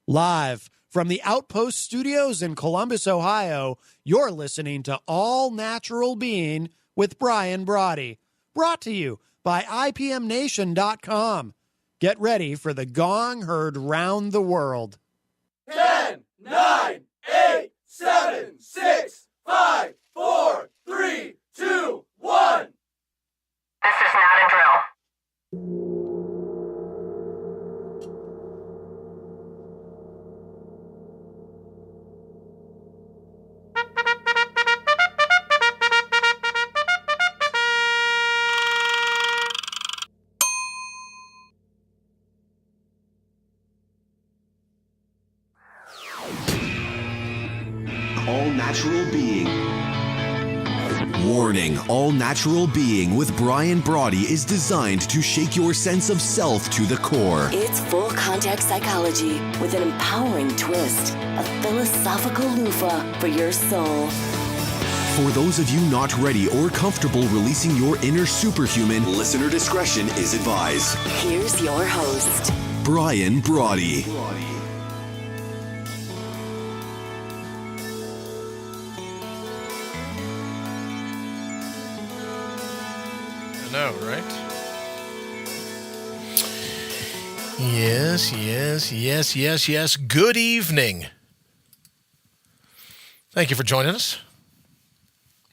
Live from the Outpost Studios in Columbus, Ohio, you're listening to All Natural Being with Brian Brawdy. Brought to you by IPMNation.com. Get ready for the gong heard round the world. 10, 9, 8, 7, 6, 5, 4, 3, 2, 1. This is not a drill. All Natural Being. Warning, All Natural Being with Brian Brawdy is designed to shake your sense of self to the core. It's full contact psychology with an empowering twist, a philosophical loofah for your soul. For those of you not ready or comfortable releasing your inner superhuman, listener discretion is advised. Here's your host, Brian Brawdy. Know, right? Yes. Good evening. Thank you for joining us.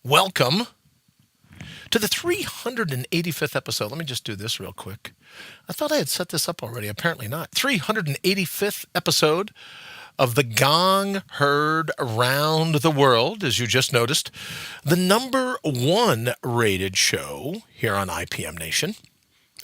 Welcome to the 385th episode. Let me just do this real quick. I thought I had set this up already. Apparently not. 385th episode of the Gong Heard Around the World, as you just noticed, the number one rated show here on IPM Nation.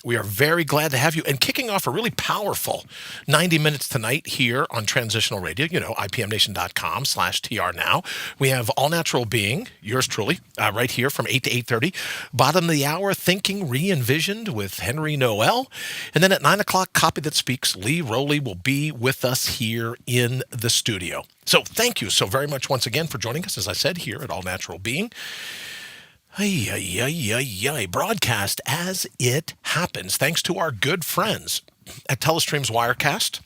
We are very glad to have you, and kicking off a really powerful 90 minutes tonight here on Transitional Radio, IPMNation.com/TR now. We have All Natural Being, yours truly, right here from 8 to 8:30. Bottom of the hour, Thinking Re-Envisioned with Henry Noel. And then at 9 o'clock, Copy That Speaks, Lee Rowley will be with us here in the studio. So thank you so very much once again for joining us, as I said, here at All Natural Being. Broadcast as it happens, thanks to our good friends at Telestream's Wirecast.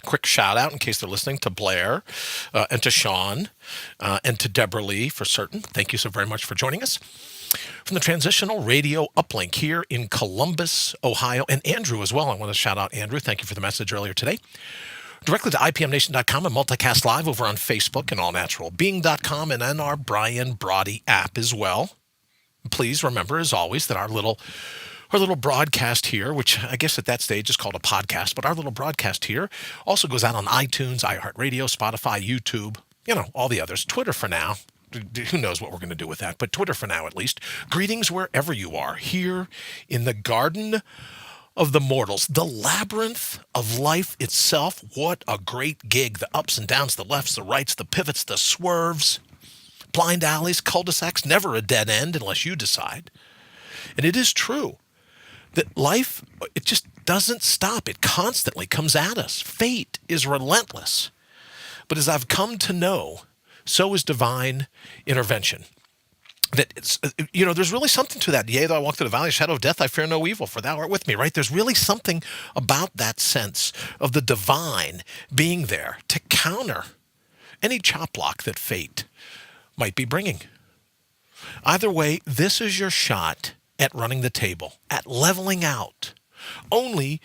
Quick shout out in case they're listening to Blair and to Sean and to Deborah Lee for certain. Thank you so very much for joining us. From the Transitional Radio Uplink here in Columbus, Ohio, and Andrew as well. I want to shout out Andrew. Thank you for the message earlier today. Directly to IPMNation.com and multicast live over on Facebook and allnaturalbeing.com and on our Brian Brawdy app as well. Please remember, as always, that our little broadcast here, which I guess at that stage is called a podcast, but our little broadcast here also goes out on iTunes, iHeartRadio, Spotify, YouTube, all the others. Twitter for now. Who knows what we're going to do with that, but Twitter for now at least. Greetings wherever you are, here in the garden of the mortals, the labyrinth of life itself. What a great gig. The ups and downs, the lefts, the rights, the pivots, the swerves. Blind alleys, cul-de-sacs, never a dead end unless you decide. And it is true that life, it just doesn't stop. It constantly comes at us. Fate is relentless. But as I've come to know, so is divine intervention. That it's, there's really something to that. Yea, though I walk through the valley of the shadow of death, I fear no evil, for thou art with me, right? There's really something about that sense of the divine being there to counter any chop block that fate might be bringing. Either way, this is your shot at running the table, at leveling out, only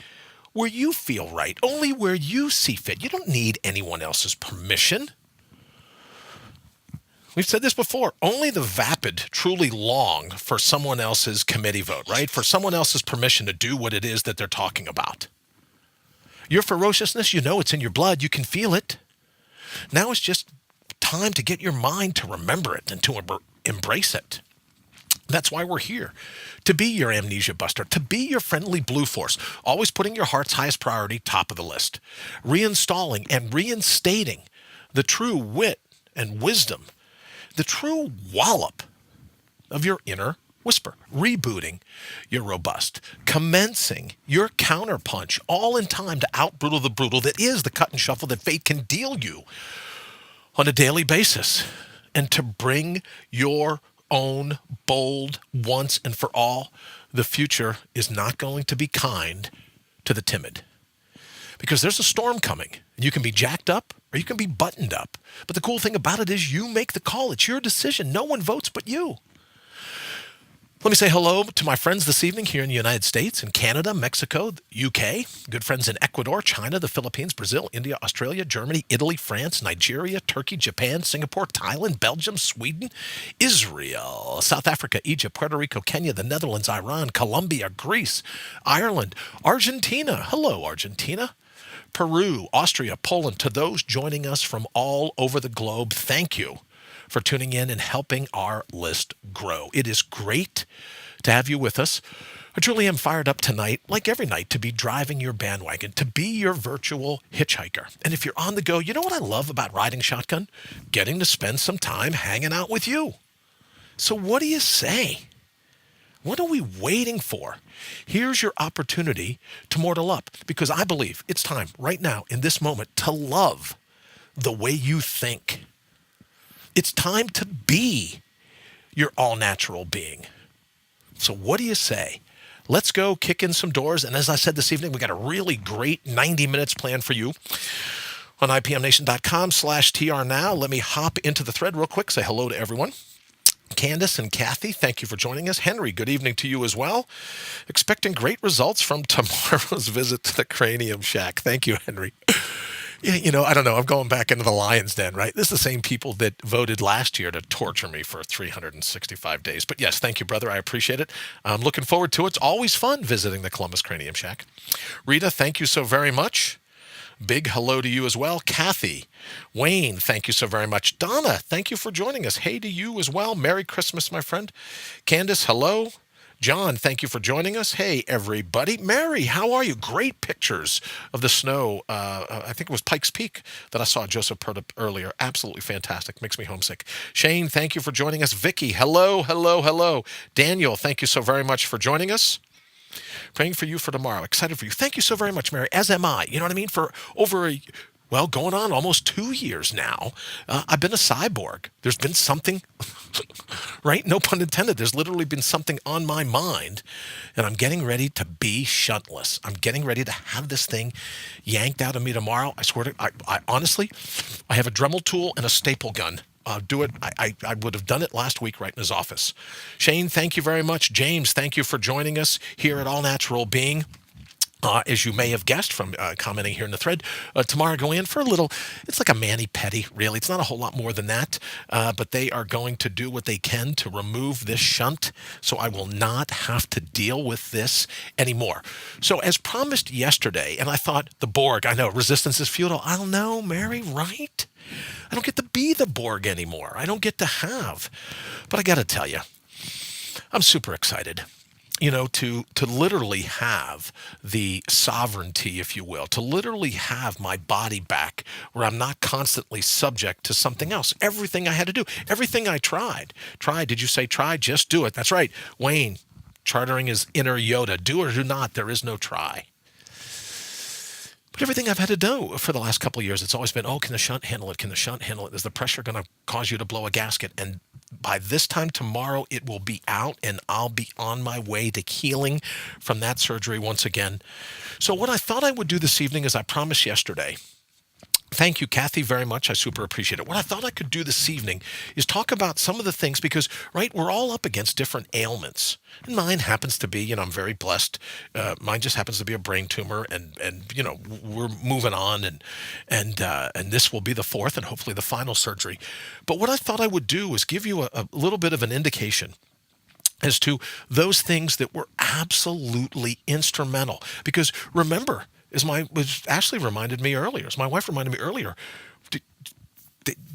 where you feel right, only where you see fit. You don't need anyone else's permission. We've said this before, only the vapid truly long for someone else's committee vote, right? For someone else's permission to do what it is that they're talking about. Your ferociousness, it's in your blood, you can feel it. Now it's just time to get your mind to remember it and to embrace it. That's why we're here, to be your amnesia buster, to be your friendly blue force, always putting your heart's highest priority top of the list, reinstalling and reinstating the true wit and wisdom, the true wallop of your inner whisper, rebooting your robust, commencing your counterpunch, all in time to out-brutal the brutal that is the cut and shuffle that fate can deal you on a daily basis, and to bring your own bold once and for all. The future is not going to be kind to the timid. because there's a storm coming. You can be jacked up or you can be buttoned up. But the cool thing about it is you make the call. It's your decision. No one votes but you. Let me say hello to my friends this evening here in the United States, in Canada, Mexico, UK, good friends in Ecuador, China, the Philippines, Brazil, India, Australia, Germany, Italy, France, Nigeria, Turkey, Japan, Singapore, Thailand, Belgium, Sweden, Israel, South Africa, Egypt, Puerto Rico, Kenya, the Netherlands, Iran, Colombia, Greece, Ireland, Argentina. Hello, Argentina. Peru, Austria, Poland. To those joining us from all over the globe, thank you for tuning in and helping our list grow. It is great to have you with us. I truly am fired up tonight, like every night, to be driving your bandwagon, to be your virtual hitchhiker. And if you're on the go, you know what I love about riding shotgun? Getting to spend some time hanging out with you. So what do you say? What are we waiting for? Here's your opportunity to mortal up, because I believe it's time right now in this moment to love the way you think. It's time to be your all-natural being. So what do you say? Let's go kick in some doors. And as I said this evening, we got a really great 90 minutes planned for you on IPMNation.com/TR now. Let me hop into the thread real quick, say hello to everyone. Candace and Kathy, thank you for joining us. Henry, good evening to you as well. Expecting great results from tomorrow's visit to the Cranium Shack. Thank you, Henry. Yeah, I don't know. I'm going back into the lion's den, right? This is the same people that voted last year to torture me for 365 days. But yes, thank you, brother. I appreciate it. I'm looking forward to it. It's always fun visiting the Columbus Cranium Shack. Rita, thank you so very much. Big hello to you as well. Kathy, Wayne, thank you so very much. Donna, thank you for joining us. Hey to you as well. Merry Christmas, my friend. Candace, hello. John, thank you for joining us. Hey, everybody. Mary, how are you? Great pictures of the snow. I think it was Pikes Peak that I saw Joseph put up earlier. Absolutely fantastic. Makes me homesick. Shane, thank you for joining us. Vicky, hello, hello, hello. Daniel, thank you so very much for joining us. Praying for you for tomorrow. Excited for you. Thank you so very much, Mary. As am I. You know what I mean? For over going on almost 2 years now, I've been a cyborg. There's been something, right? No pun intended. There's literally been something on my mind, and I'm getting ready to be shuntless. I'm getting ready to have this thing yanked out of me tomorrow. I swear to I honestly, I have a Dremel tool and a staple gun. Do it. I would have done it last week right in his office. Shane, thank you very much. James, thank you for joining us here at All Natural Being. As you may have guessed from commenting here in the thread, tomorrow go in for a little, it's like a mani-pedi, really. It's not a whole lot more than that, but they are going to do what they can to remove this shunt, so I will not have to deal with this anymore. So as promised yesterday, and I thought, the Borg, I know, resistance is futile. I don't know, Mary, right? I don't get to be the Borg anymore. I don't get to have. But I got to tell you, I'm super excited. To literally have the sovereignty, if you will, to literally have my body back where I'm not constantly subject to something else. Everything I had to do, everything I tried. Did you say try? Just do it. That's right. Wayne, chartering his inner Yoda. Do or do not. There is no try. But everything I've had to do for the last couple of years, it's always been, can the shunt handle it? Can the shunt handle it? Is the pressure going to cause you to blow a gasket? And by this time tomorrow, it will be out, and I'll be on my way to healing from that surgery once again. So what I thought I would do this evening, as I promised yesterday, thank you, Kathy, very much. I super appreciate it. What I thought I could do this evening is talk about some of the things because, right, we're all up against different ailments. And mine happens to be, I'm very blessed. Mine just happens to be a brain tumor, and we're moving on, and this will be the fourth and hopefully the final surgery. But what I thought I would do is give you a little bit of an indication as to those things that were absolutely instrumental. Because remember, as Ashley reminded me earlier, as my wife reminded me earlier,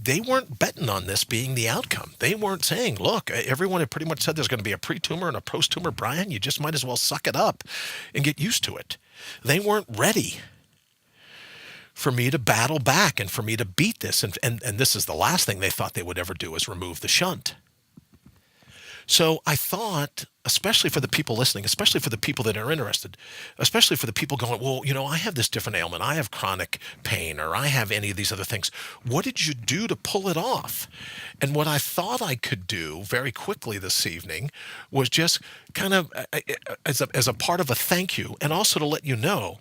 they weren't betting on this being the outcome. They weren't saying, look, everyone had pretty much said there's going to be a pre-tumor and a post-tumor. Brian, you just might as well suck it up and get used to it. They weren't ready for me to battle back and for me to beat this. And this is the last thing they thought they would ever do is remove the shunt. So I thought, especially for the people listening, especially for the people that are interested, especially for the people going, well, I have this different ailment. I have chronic pain, or I have any of these other things. What did you do to pull it off? And what I thought I could do very quickly this evening was just kind of as a part of a thank you, and also to let you know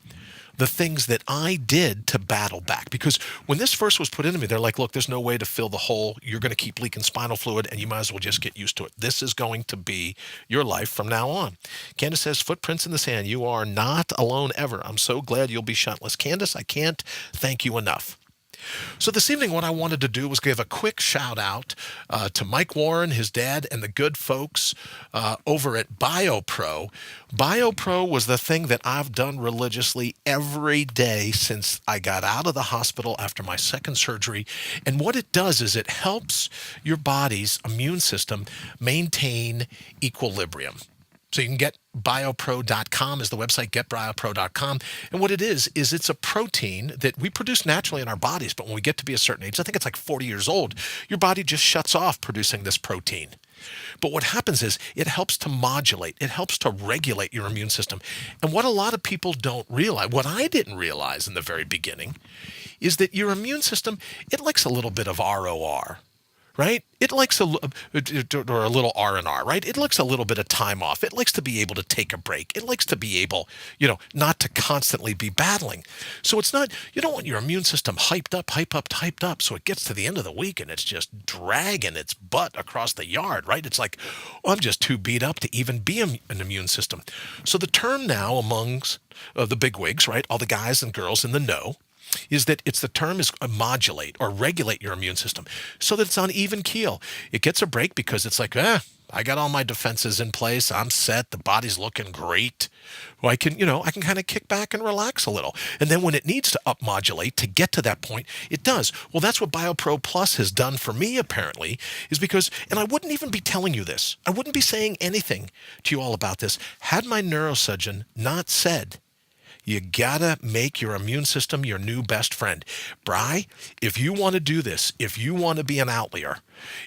the things that I did to battle back. Because when this first was put into me, they're like, look, there's no way to fill the hole. You're going to keep leaking spinal fluid, and you might as well just get used to it. This is going to be your life from now on. Candace says, footprints in the sand. You are not alone ever. I'm so glad you'll be shuntless. Candace, I can't thank you enough. So this evening, what I wanted to do was give a quick shout out to Mike Warren, his dad, and the good folks over at BioPro. BioPro was the thing that I've done religiously every day since I got out of the hospital after my second surgery. And what it does is it helps your body's immune system maintain equilibrium. So you can get biopro.com is the website, getbiopro.com. And what it is it's a protein that we produce naturally in our bodies. But when we get to be a certain age, I think it's like 40 years old, your body just shuts off producing this protein. But what happens is it helps to modulate, it helps to regulate your immune system. And what a lot of people don't realize, what I didn't realize in the very beginning, is that your immune system, it likes a little bit of ROR. Right? It likes or a little R&R, right? It likes a little bit of time off. It likes to be able to take a break. It likes to be able, not to constantly be battling. So it's not, you don't want your immune system hyped up. So it gets to the end of the week and it's just dragging its butt across the yard, right? It's like, I'm just too beat up to even be an immune system. So the term now amongst the bigwigs, right? All the guys and girls in the know, is that the term is modulate or regulate your immune system so that it's on even keel. It gets a break because it's like, I got all my defenses in place. I'm set. The body's looking great. Well, I can kind of kick back and relax a little. And then when it needs to up modulate to get to that point, it does. Well, that's what BioPro Plus has done for me, apparently, is because, and I wouldn't even be telling you this. I wouldn't be saying anything to you all about this had my neurosurgeon not said, you gotta make your immune system your new best friend. Bri, if you want to do this, if you want to be an outlier,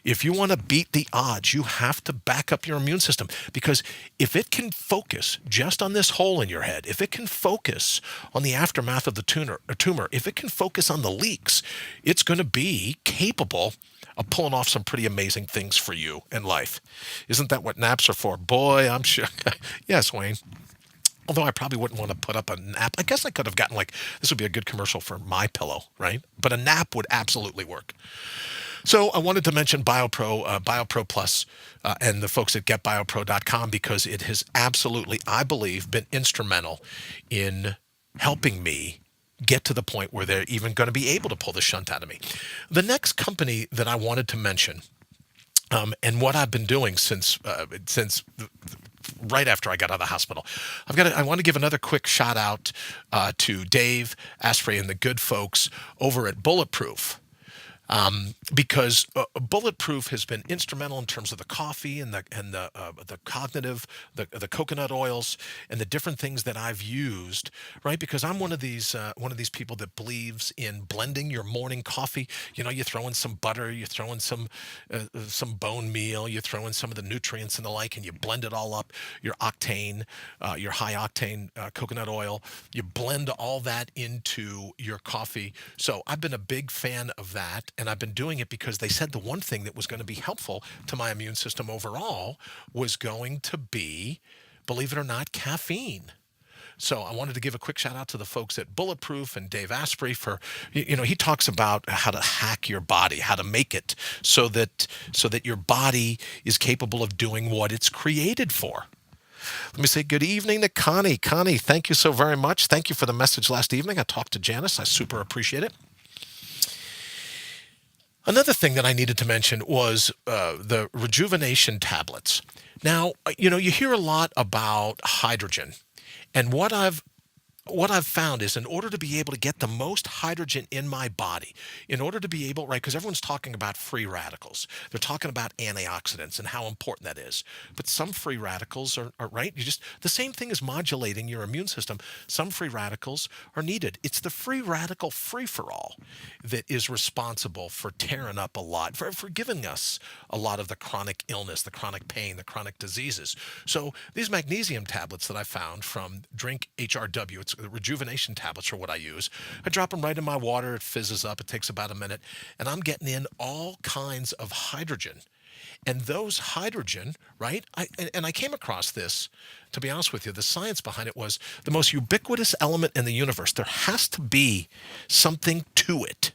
if you want to beat the odds, you have to back up your immune system. Because if it can focus just on this hole in your head, if it can focus on the aftermath of the tumor, if it can focus on the leaks, it's going to be capable of pulling off some pretty amazing things for you in life. Isn't that what naps are for? Boy, I'm sure. Yes, Wayne. Although I probably wouldn't want to put up a nap. I guess I could have gotten this would be a good commercial for MyPillow, right? But a nap would absolutely work. So I wanted to mention BioPro Plus, and the folks at getbiopro.com because it has absolutely, I believe, been instrumental in helping me get to the point where they're even going to be able to pull the shunt out of me. The next company that I wanted to mention, and what I've been doing since right after I got out of the hospital, I want to give another quick shout out to Dave Asprey and the good folks over at Bulletproof. Because Bulletproof has been instrumental in terms of the coffee and the cognitive, the coconut oils and the different things that I've used, right? Because I'm one of these people that believes in blending your morning coffee. You throw in some butter, you throw in some bone meal, you throw in some of the nutrients and the like, and you blend it all up. Your octane, your high octane coconut oil, you blend all that into your coffee. So I've been a big fan of that. And I've been doing it because they said the one thing that was going to be helpful to my immune system overall was going to be, believe it or not, caffeine. So I wanted to give a quick shout out to the folks at Bulletproof and Dave Asprey for, he talks about how to hack your body, how to make it so that your body is capable of doing what it's created for. Let me say good evening to Connie. Connie, thank you so very much. Thank you for the message last evening. I talked to Janice. I super appreciate it. Another thing that I needed to mention was the rejuvenation tablets. Now, you hear a lot about hydrogen, and what I've found is in order to be able to get the most hydrogen in my body, in order to be able, right, because everyone's talking about free radicals. They're talking about antioxidants and how important that is. But some free radicals are right, the same thing as modulating your immune system. Some free radicals are needed. It's the free radical free-for-all that is responsible for tearing up a lot, for giving us a lot of the chronic illness, the chronic pain, the chronic diseases. So these magnesium tablets that I found from Drink HRW, the rejuvenation tablets are what I use. I drop them right in my water. It fizzes up. It takes about a minute. And I'm getting in all kinds of hydrogen And those hydrogen, right? I came across this, to be honest with you, the science behind it was the most ubiquitous element in the universe. There has to be something to it.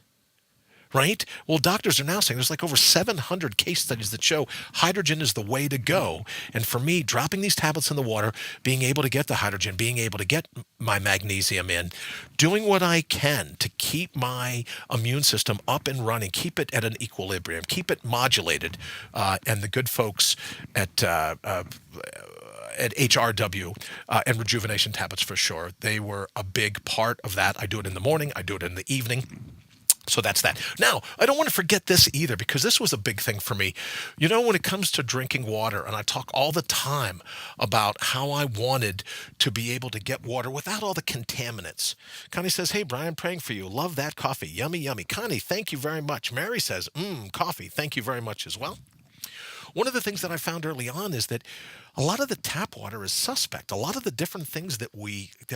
Right? Well, doctors are now saying there's like over 700 case studies that show hydrogen is the way to go. And for me, dropping these tablets in the water, being able to get the hydrogen, being able to get my magnesium in, doing what I can to keep my immune system up and running, keep it at an equilibrium, keep it modulated. And the good folks at HRW and rejuvenation tablets for sure, they were a big part of that. I do it in the morning. I do it in the evening. So that's that. Now, I don't want to forget this either, because this was a big thing for me. You know, when it comes to drinking water, and I talk all the time about how I wanted to be able to get water without all the contaminants. Connie says, hey, Brian, praying for you. Love that coffee. Yummy, yummy. Connie, thank you very much. Mary says, coffee. Thank you very much as well. One of the things that I found early on is that a lot of the tap water is suspect. A lot of the different things that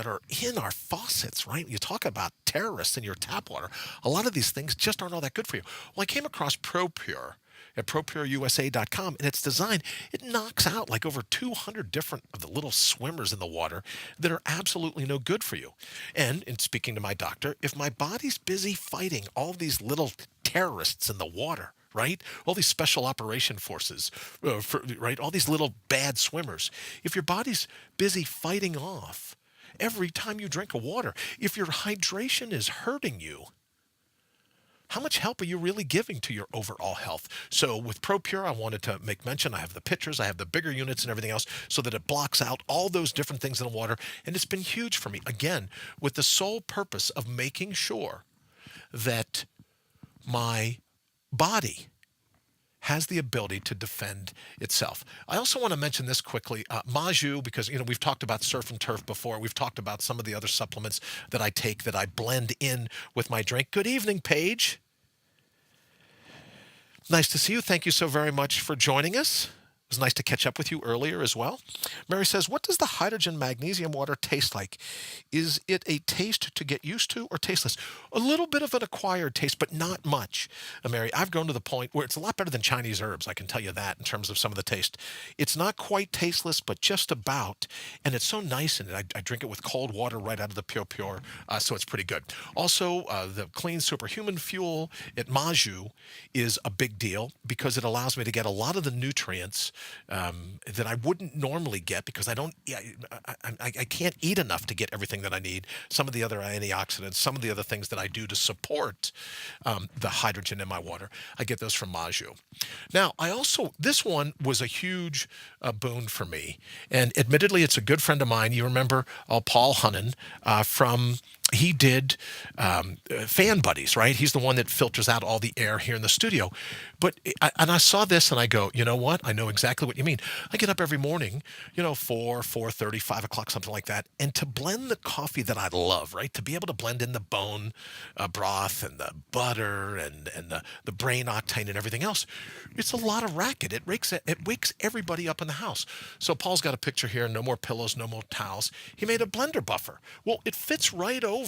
are in our faucets, right? You talk about terrorists in your tap water. A lot of these things just aren't all that good for you. Well, I came across ProPure at ProPureUSA.com, and its design, it knocks out like over 200 different of the little swimmers in the water that are absolutely no good for you. And in speaking to my doctor, if my body's busy fighting all these little terrorists in the water, right? All these special operation forces, right? All these little bad swimmers. If your body's busy fighting off every time you drink a water, if your hydration is hurting you, how much help are you really giving to your overall health? So with ProPure, I wanted to make mention, I have the pictures, I have the bigger units and everything else so that it blocks out all those different things in the water. And it's been huge for me, again, with the sole purpose of making sure that my body has the ability to defend itself. I also want to mention this quickly, Maju, because we've talked about surf and turf before. We've talked about some of the other supplements that I take that I blend in with my drink. Good evening, Paige. Nice to see you. Thank you so very much for joining us. It was nice to catch up with you earlier as well. Mary says, what does the hydrogen magnesium water taste like? Is it a taste to get used to or tasteless? A little bit of an acquired taste, but not much. Mary, I've grown to the point where it's a lot better than Chinese herbs. I can tell you that in terms of some of the taste. It's not quite tasteless, but just about. And it's so nice. And I drink it with cold water right out of the ProPure. So it's pretty good. Also, the clean superhuman fuel at Maju is a big deal because it allows me to get a lot of the nutrients that I wouldn't normally get because I can't eat enough to get everything that I need. Some of the other antioxidants, some of the other things that I do to support the hydrogen in my water, I get those from Maju. Now, this one was a huge boon for me. And admittedly, it's a good friend of mine. You remember Paul Hunnan he did Fan Buddies, right? He's the one that filters out all the air here in the studio. I saw this and I go, you know what? I know exactly what you mean. I get up every morning, 4:30, 5 o'clock, something like that. And to blend the coffee that I love, right? To be able to blend in the bone broth and the butter and the brain octane and everything else, it's a lot of racket. It wakes everybody up in the house. So Paul's got a picture here, no more pillows, no more towels. He made a blender buffer. Well, it fits right over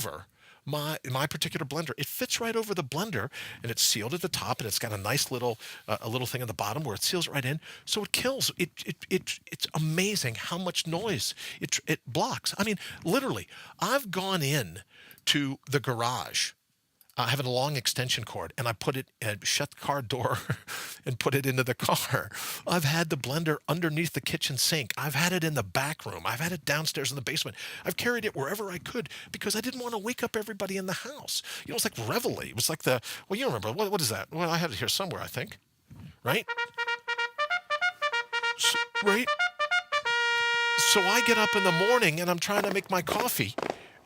my particular blender. It fits right over the blender, and it's sealed at the top, and it's got a nice little thing at the bottom where it seals right in, so it kills. It's amazing how much noise it blocks. I mean, literally, I've gone in to the garage. I have a long extension cord, and I put it and shut the car door and put it into the car. I've had the blender underneath the kitchen sink. I've had it in the back room. I've had it downstairs in the basement. I've carried it wherever I could because I didn't want to wake up everybody in the house. It's like Reveille. It was like you remember, what is that? Well, I have it here somewhere, I think. Right? Right? So I get up in the morning, and I'm trying to make my coffee.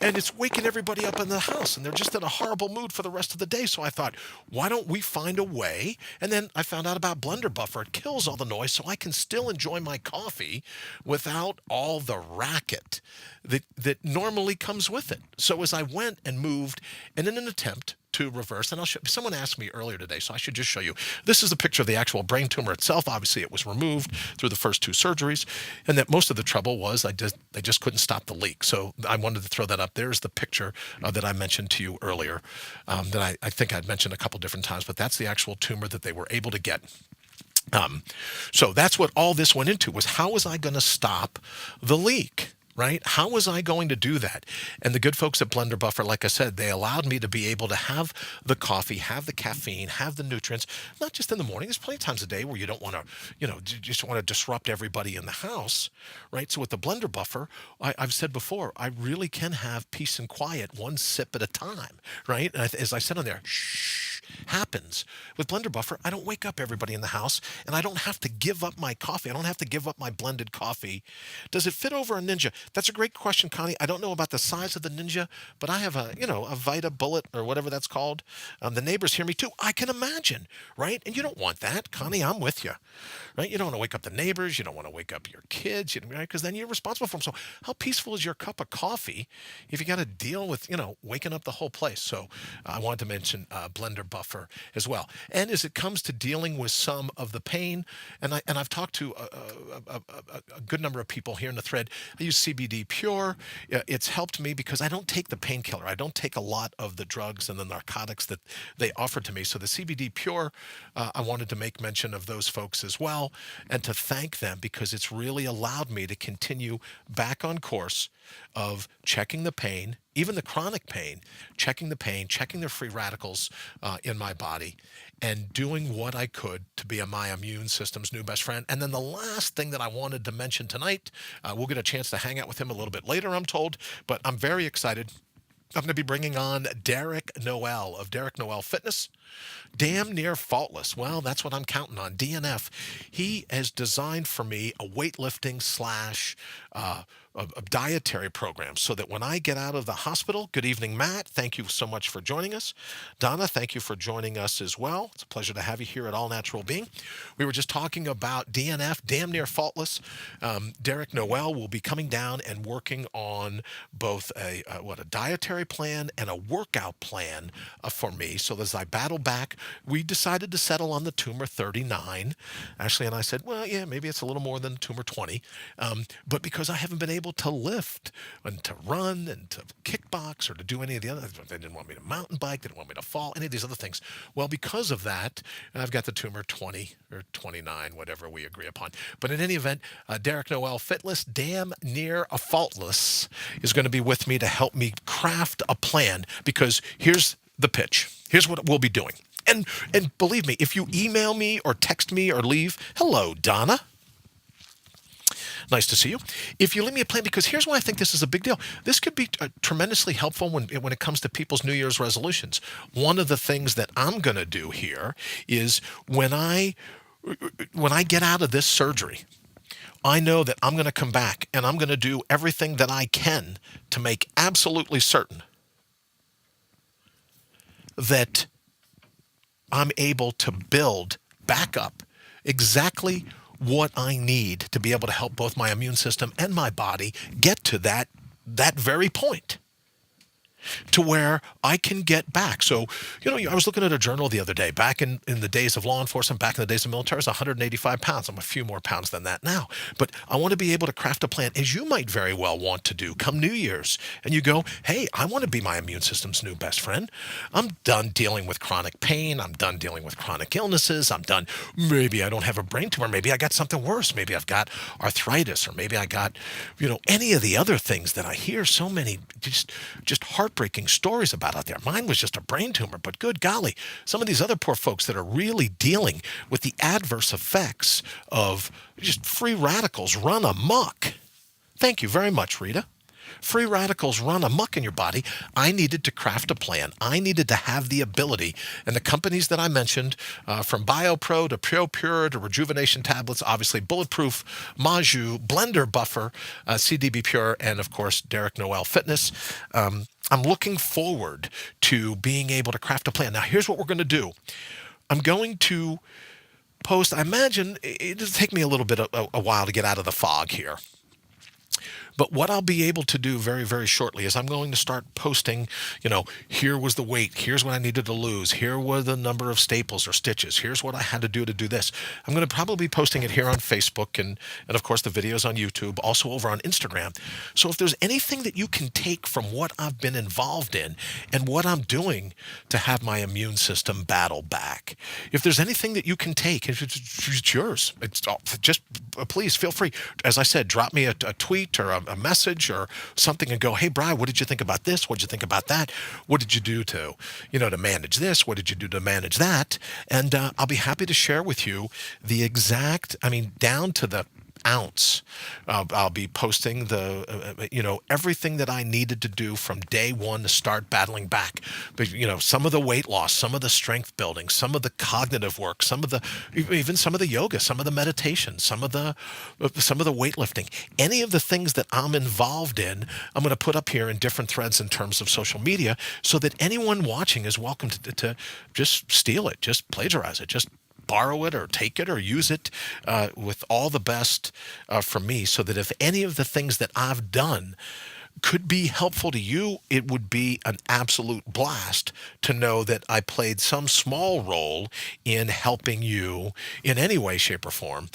And it's waking everybody up in the house, and they're just in a horrible mood for the rest of the day. So I thought, why don't we find a way? And then I found out about Blender Buffer. It kills all the noise, so I can still enjoy my coffee without all the racket that normally comes with it. So as I went and moved, and in an attempt to reverse, and someone asked me earlier today, so I should just show you. This is a picture of the actual brain tumor itself. Obviously, it was removed through the first 2 surgeries, and that most of the trouble was they just couldn't stop the leak. So I wanted to throw that up. There's the picture that I mentioned to you earlier that I think I'd mentioned a couple different times, but that's the actual tumor that they were able to get. So that's what all this went into, was how was I going to stop the leak? Right? How was I going to do that? And the good folks at Blender Buffer, like I said, they allowed me to be able to have the coffee, have the caffeine, have the nutrients, not just in the morning. There's plenty of times a day where you don't want to, just want to disrupt everybody in the house, right? So with the Blender Buffer, I've said before, I really can have peace and quiet, one sip at a time, right? And as I said on there, shh happens. With Blender Buffer, I don't wake up everybody in the house, and I don't have to give up my coffee. I don't have to give up my blended coffee. Does it fit over a Ninja? That's a great question, Connie. I don't know about the size of the Ninja, but I have a Vita Bullet or whatever that's called. The neighbors hear me too. I can imagine, right? And you don't want that, Connie. I'm with you, right? You don't want to wake up the neighbors. You don't want to wake up your kids, right? Because then you're responsible for them. So how peaceful is your cup of coffee if you got to deal with, waking up the whole place? So I wanted to mention Blender Buffer as well. And as it comes to dealing with some of the pain, and I've talked to a good number of people here in the thread. I use CBD Pure. It's helped me because I don't take the painkiller. I don't take a lot of the drugs and the narcotics that they offer to me. So the CBD Pure, I wanted to make mention of those folks as well, and to thank them because it's really allowed me to continue back on course of checking the pain, even the chronic pain, checking the pain, checking the free radicals in my body, and doing what I could to be my immune system's new best friend. And then the last thing that I wanted to mention tonight, we'll get a chance to hang out with him a little bit later, I'm told, but I'm very excited. I'm going to be bringing on Derek Noel of Derek Noel Fitness. Damn near faultless. Well, that's what I'm counting on. DNF. He has designed for me a weightlifting slash a dietary program so that when I get out of the hospital, good evening, Matt. Thank you so much for joining us. Donna, thank you for joining us as well. It's a pleasure to have you here at All Natural Being. We were just talking about DNF, damn near faultless. Derek Noel will be coming down and working on both a dietary plan and a workout plan for me. So as I battle back, we decided to settle on the tumor 39. Ashley and I said, well, yeah, maybe it's a little more than tumor 20. But because I haven't been able to lift and to run and to kickbox or to do any of the other, they didn't want me to mountain bike, they didn't want me to fall, any of these other things. Well, because of that, I've got the tumor 20 or 29, whatever we agree upon. But in any event, Derek Noel Fitness, damn near a faultless, is going to be with me to help me craft a plan, because here's the pitch. Here's what we'll be doing. And believe me, if you email me or text me or leave, hello, Donna. Nice to see you. If you leave me a plan, because here's why I think this is a big deal. This could be tremendously helpful when it comes to people's New Year's resolutions. One of the things that I'm going to do here is when I get out of this surgery, I know that I'm going to come back and I'm going to do everything that I can to make absolutely certain that I'm able to build back up exactly what I need to be able to help both my immune system and my body get to that very point, to where I can get back. So, I was looking at a journal the other day, back in the days of law enforcement, back in the days of military, I was 185 pounds. I'm a few more pounds than that now. But I want to be able to craft a plan, as you might very well want to do come New Year's. And you go, hey, I want to be my immune system's new best friend. I'm done dealing with chronic pain. I'm done dealing with chronic illnesses. I'm done. Maybe I don't have a brain tumor. Maybe I got something worse. Maybe I've got arthritis, or maybe I got, any of the other things that I hear so many just heartbreaking stories about out there. Mine was just a brain tumor, but good golly, some of these other poor folks that are really dealing with the adverse effects of just free radicals run amok. Thank you very much, Rita. Free radicals run amok in your body. I needed to craft a plan. I needed to have the ability. And the companies that I mentioned, from BioPro to Pure to Rejuvenation Tablets, obviously Bulletproof, Maju, Blender Buffer, CDB Pure, and of course, Derek Noel Fitness. I'm looking forward to being able to craft a plan. Now, here's what we're going to do. I'm going to post, I imagine it'll take me a little bit, a while to get out of the fog here. But what I'll be able to do very, very shortly is I'm going to start posting, here was the weight, here's what I needed to lose, here were the number of staples or stitches, here's what I had to do this. I'm going to probably be posting it here on Facebook and of course the videos on YouTube, also over on Instagram. So if there's anything that you can take from what I've been involved in and what I'm doing to have my immune system battle back, if there's anything that you can take, it's yours. Just please feel free. As I said, drop me a tweet or a message or something and go, hey, Brian, what did you think about this? What did you think about that? What did you do to manage this? What did you do to manage that? And I'll be happy to share with you the exact, down to the ounce. I'll be posting everything that I needed to do from day one to start battling back. But some of the weight loss, some of the strength building, some of the cognitive work, even some of the yoga, some of the meditation, some of the weightlifting, any of the things that I'm involved in, I'm going to put up here in different threads in terms of social media, so that anyone watching is welcome to just steal it, just plagiarize it, just borrow it or take it or use it with all the best from me, so that if any of the things that I've done could be helpful to you, it would be an absolute blast to know that I played some small role in helping you in any way, shape, or form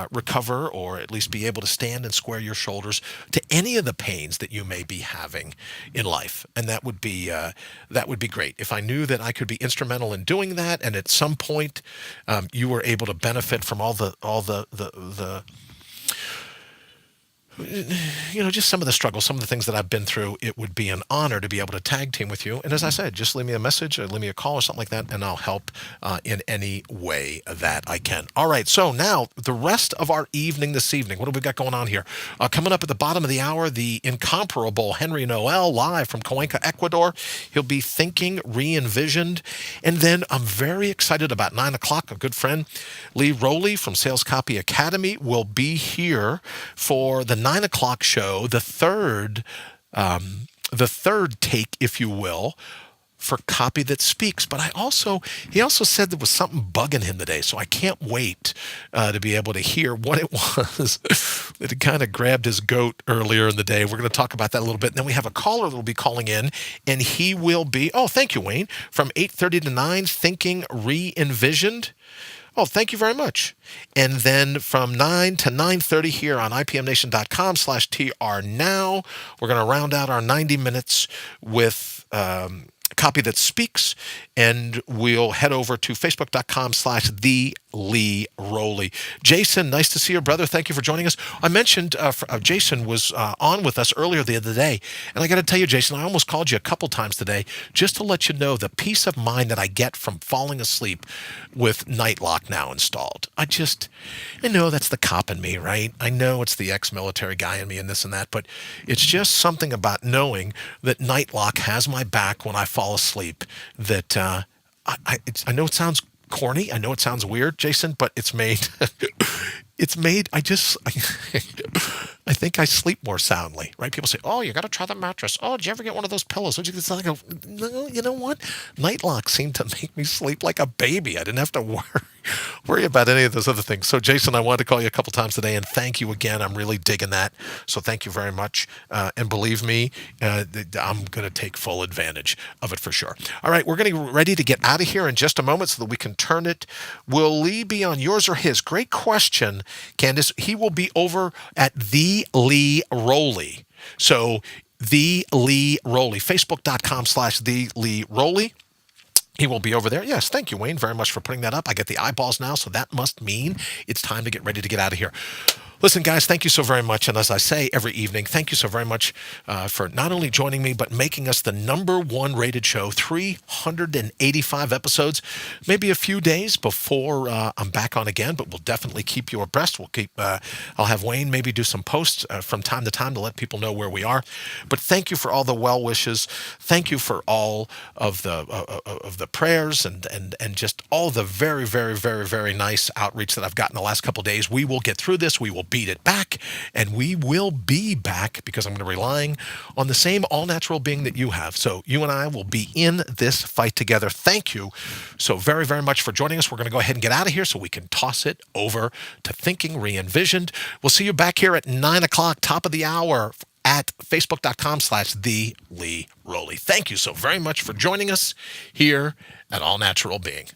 recover, or at least be able to stand and square your shoulders to any of the pains that you may be having in life. And that would be great if I knew that I could be instrumental in doing that, and at some point you were able to benefit from all the just some of the struggles, some of the things that I've been through. It would be an honor to be able to tag team with you. And as I said, just leave me a message or leave me a call or something like that, and I'll help in any way that I can. All right. So now the rest of our evening this evening, what have we got going on here? Coming up at the bottom of the hour, the incomparable Henry Noel live from Cuenca, Ecuador. He'll be Thinking Re-Envisioned. And then I'm very excited about 9 o'clock. A good friend, Lee Rowley from Sales Copy Academy, will be here for the 9 o'clock show, the third take, if you will, for Copy That Speaks. But he also said there was something bugging him today, so I can't wait to be able to hear what it was that had kind of grabbed his goat earlier in the day. We're going to talk about that a little bit. And then we have a caller that will be calling in, and he will be, thank you, Wayne, from 8:30 to 9, Thinking Re-Envisioned. Oh, thank you very much. And then from 9 to 9:30 here on IPMNation.com/TR Now, we're going to round out our 90 minutes with Copy That Speaks, and we'll head over to Facebook.com/TheLeeRowley. Jason, nice to see you, brother. Thank you for joining us. I mentioned Jason was on with us earlier the other day, and I got to tell you, Jason, I almost called you a couple times today just to let you know the peace of mind that I get from falling asleep with Night Lock now installed. I know that's the cop in me, right? I know it's the ex-military guy in me and this and that, but it's just something about knowing that Night Lock has my back when I fall asleep that I know it sounds corny. I know it sounds weird, Jason, but it's made I think I sleep more soundly, right? People say, oh, you got to try the mattress. Oh, did you ever get one of those pillows? No, you know what? Nightlock seemed to make me sleep like a baby. I didn't have to worry about any of those other things. So, Jason, I wanted to call you a couple times today, and thank you again. I'm really digging that. So thank you very much. And believe me, I'm going to take full advantage of it for sure. All right, we're getting ready to get out of here in just a moment so that we can turn it. Will Lee be on yours or his? Great question, Candace. He will be over at The Lee Rowley. So The Lee Rowley, Facebook.com/The Lee Rowley. He will be over there. Yes, thank you, Wayne, very much for putting that up. I get the eyeballs now, so that must mean it's time to get ready to get out of here. Listen, guys, thank you so very much. And as I say every evening, thank you so very much for not only joining me, but making us the #1 rated show, 385 episodes, maybe a few days before I'm back on again, but we'll definitely keep you abreast. I'll have Wayne maybe do some posts from time to time to let people know where we are. But thank you for all the well wishes. Thank you for all of the prayers and just all the very, very, very, very nice outreach that I've gotten the last couple of days. We will get through this. We will beat it back, and we will be back because I'm going to be relying on the same all-natural being that you have. So you and I will be in this fight together. Thank you so very, very much for joining us. We're going to go ahead and get out of here so we can toss it over to Thinking Re-Envisioned. We'll see you back here at 9 o'clock, top of the hour, at facebook.com/The Lee Rowley. Thank you so very much for joining us here at All Natural Being.